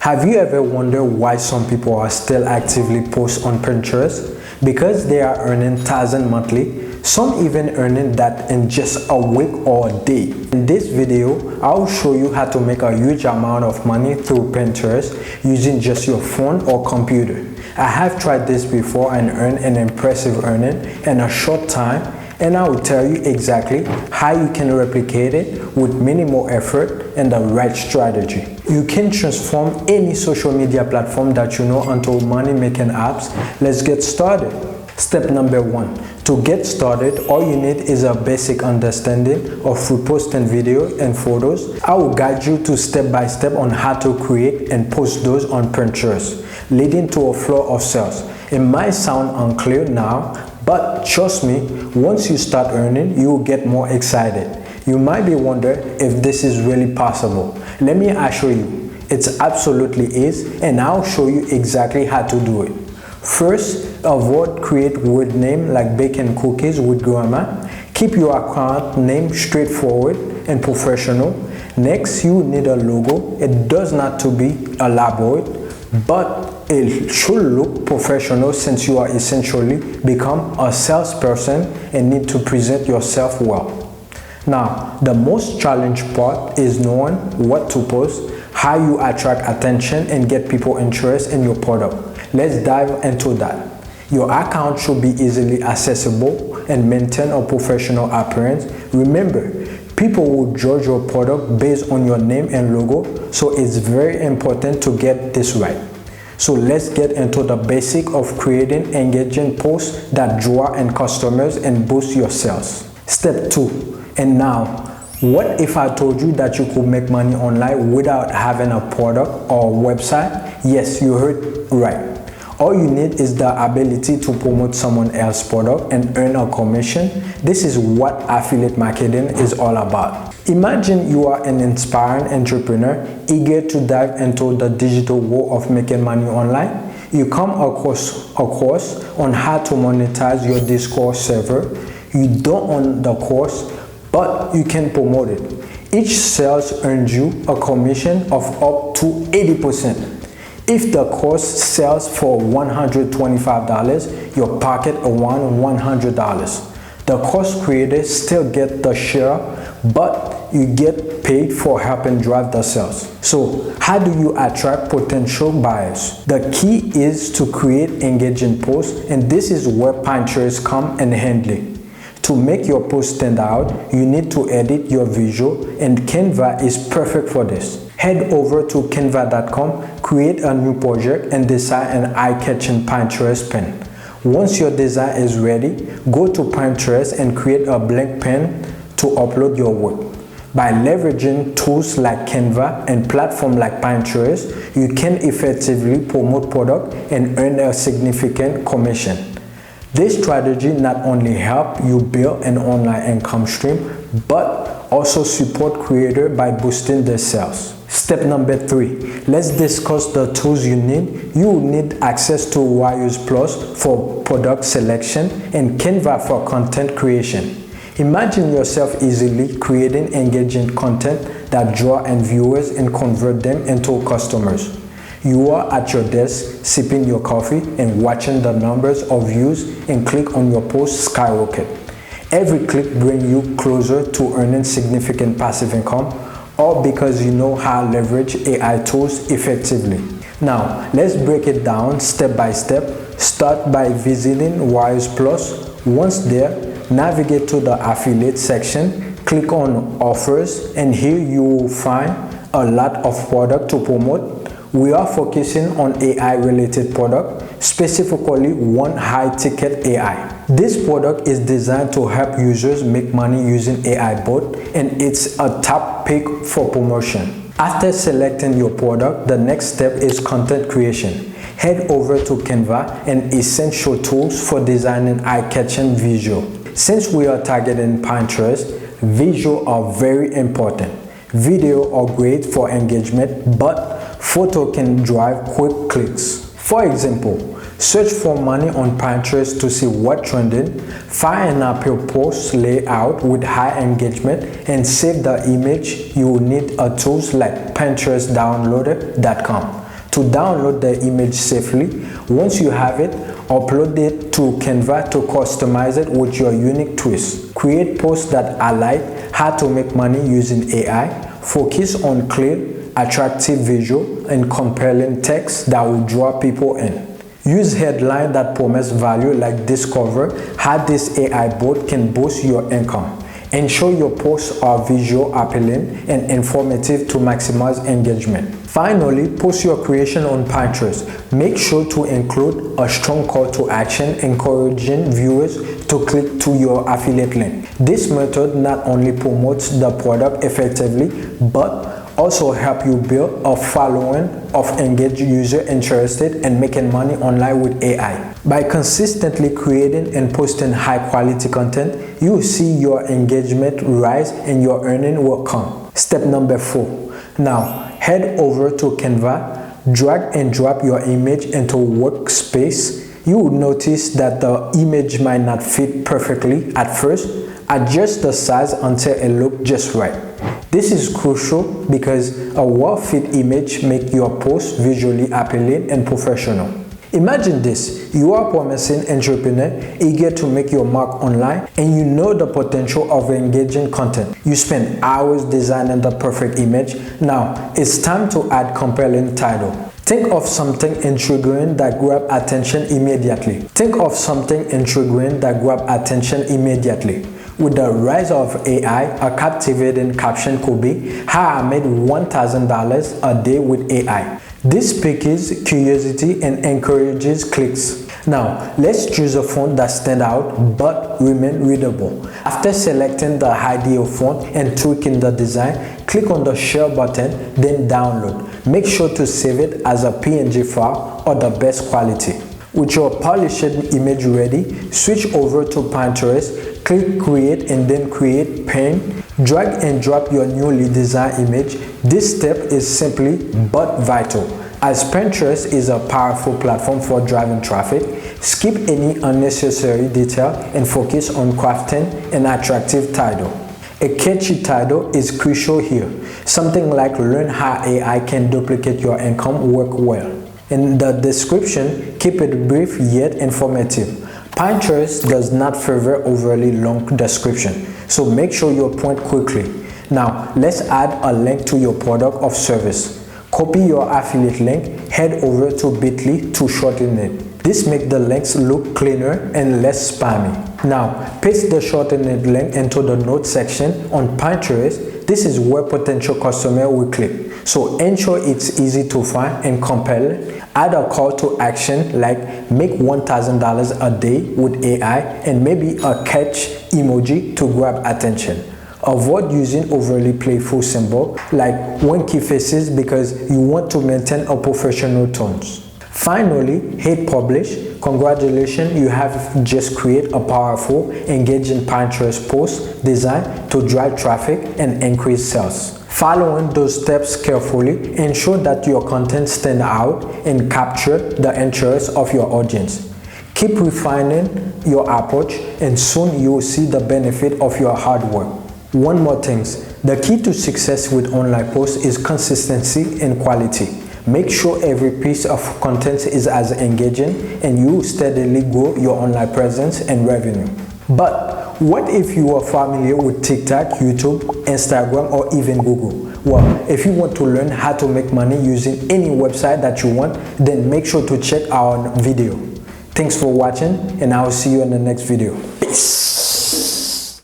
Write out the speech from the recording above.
Have you ever wondered why some people are still actively post on Pinterest? Because they are earning thousands monthly, some even earning that in just a week or a day. In this video, I'll show you how to make a huge amount of money through Pinterest using just your phone or computer. I have tried this before and earned an impressive earning in a short time, and I will tell you exactly how you can replicate it with minimal effort and the right strategy. You can transform any social media platform that you know into money-making apps. Let's get started. Step number 1. To get started, all you need is a basic understanding of reposting video and photos. I will guide you to step-by-step on how to create and post those on Pinterest, leading to a flow of sales. It might sound unclear now, but trust me, once you start earning, you will get more excited. You might be wondering if this is really possible. Let me assure you, it absolutely is, and I'll show you exactly how to do it. First, avoid create word name like baking cookies with grandma. Keep your account name straightforward and professional. Next, you need a logo. It does not to be elaborate, but it should look professional since you are essentially become a salesperson and need to present yourself well. Now, the most challenging part is knowing what to post, how you attract attention and get people interested in your product. Let's dive into that. Your account should be easily accessible and maintain a professional appearance. Remember, people will judge your product based on your name and logo, so it's very important to get this right. So let's get into the basic of creating engaging posts that draw in customers and boost your sales. Step 2. And now, what if I told you that you could make money online without having a product or website? Yes, you heard right. All you need is the ability to promote someone else's product and earn a commission. This is what affiliate marketing is all about. Imagine you are an inspiring entrepreneur eager to dive into the digital world of making money online. You come across a course on how to monetize your Discord server. You don't own the course, but you can promote it. Each sales earns you a commission of up to 80%. If the course sells for $125, your pocket around $100. The course creators still get the share, but you get paid for helping drive the sales. So how do you attract potential buyers? The key is to create engaging posts, and this is where Pinterest come in handy. To make your post stand out, you need to edit your visual, and Canva is perfect for this. Head over to canva.com, create a new project, and design an eye-catching Pinterest pin. Once your design is ready, go to Pinterest and create a blank pin to upload your work. By leveraging tools like Canva and platforms like Pinterest, you can effectively promote product and earn a significant commission. This strategy not only helps you build an online income stream, but also support creators by boosting their sales. Step number 3. Let's discuss the tools you need. You will need access to Wires Plus for product selection and Canva for content creation. Imagine yourself easily creating engaging content that draw in viewers and convert them into customers. You are at your desk sipping your coffee and watching the numbers of views and click on your post skyrocket. Every click brings you closer to earning significant passive income, all because you know how to leverage AI tools effectively. Now, let's break it down step by step. Start by visiting Wires Plus. Once there, navigate to the affiliate section, click on offers, and here you will find a lot of product to promote. We are focusing on AI related product, specifically one high ticket AI. This product is designed to help users make money using AI bot, and it's a top pick for promotion. After selecting your product, the next step is content creation. Head over to Canva and essential tools for designing eye-catching visual. Since we are targeting Pinterest, visuals are very important. Video are great for engagement, but photo can drive quick clicks. For example, search for money on Pinterest to see what trended, find an appeal post layout with high engagement, and save the image. You will need a tools like PinterestDownloader.com. to download the image safely. Once you have it, upload it to Canva to customize it with your unique twist. Create posts that highlight how to make money using AI. Focus on clear, attractive visual and compelling text that will draw people in. Use headlines that promise value, like discover how this AI bot can boost your income. Ensure your posts are visual appealing and informative to maximize engagement. Finally, post your creation on Pinterest. Make sure to include a strong call to action encouraging viewers to click to your affiliate link. This method not only promotes the product effectively, but also help you build a following of engaged users interested in making money online with AI. By consistently creating and posting high quality content, you will see your engagement rise and your earning will come. Step number 4. Now, head over to Canva, drag and drop your image into workspace. You will notice that the image might not fit perfectly at first. Adjust the size until it looks just right. This is crucial because a well-fit image makes your post visually appealing and professional. Imagine this: you are a promising entrepreneur eager to make your mark online, and you know the potential of engaging content. You spend hours designing the perfect image. Now it's time to add compelling title. Think of something intriguing that grabs attention immediately. With the rise of AI, a captivating caption could be, "How I made $1,000 a day with AI." This piques curiosity and encourages clicks. Now, let's choose a font that stands out but remains readable. After selecting the ideal font and tweaking the design, click on the Share button, then Download. Make sure to save it as a PNG file or the best quality. With your polished image ready, switch over to Pinterest, click Create and then Create Pane. Drag and drop your newly designed image. This step is simple but vital, as Pinterest is a powerful platform for driving traffic. Skip any unnecessary detail and focus on crafting an attractive title. A catchy title is crucial here. Something like "Learn how AI can duplicate your income" work well. In the description, keep it brief yet informative. Pinterest does not favor overly long description, so make sure you point quickly. Now, let's add a link to your product or service. Copy your affiliate link, head over to bit.ly to shorten it. This makes the links look cleaner and less spammy. Now, paste the shortened link into the notes section on Pinterest. This is where potential customers will click, so ensure it's easy to find and compelling. Add a call to action like "Make $1,000 a day with AI" and maybe a catch emoji to grab attention. Avoid using overly playful symbols like winky faces because you want to maintain a professional tone. Finally, hit publish. Congratulations, you have just created a powerful, engaging Pinterest post designed to drive traffic and increase sales. Following those steps carefully, ensure that your content stands out and capture the interest of your audience. Keep refining your approach and soon you will see the benefit of your hard work. One more thing, the key to success with online posts is consistency and quality. Make sure every piece of content is as engaging and you steadily grow your online presence and revenue. But what if you are familiar with TikTok, YouTube, Instagram, or even Google? Well, if you want to learn how to make money using any website that you want, then make sure to check our video. Thanks for watching, and I will see you in the next video. Peace.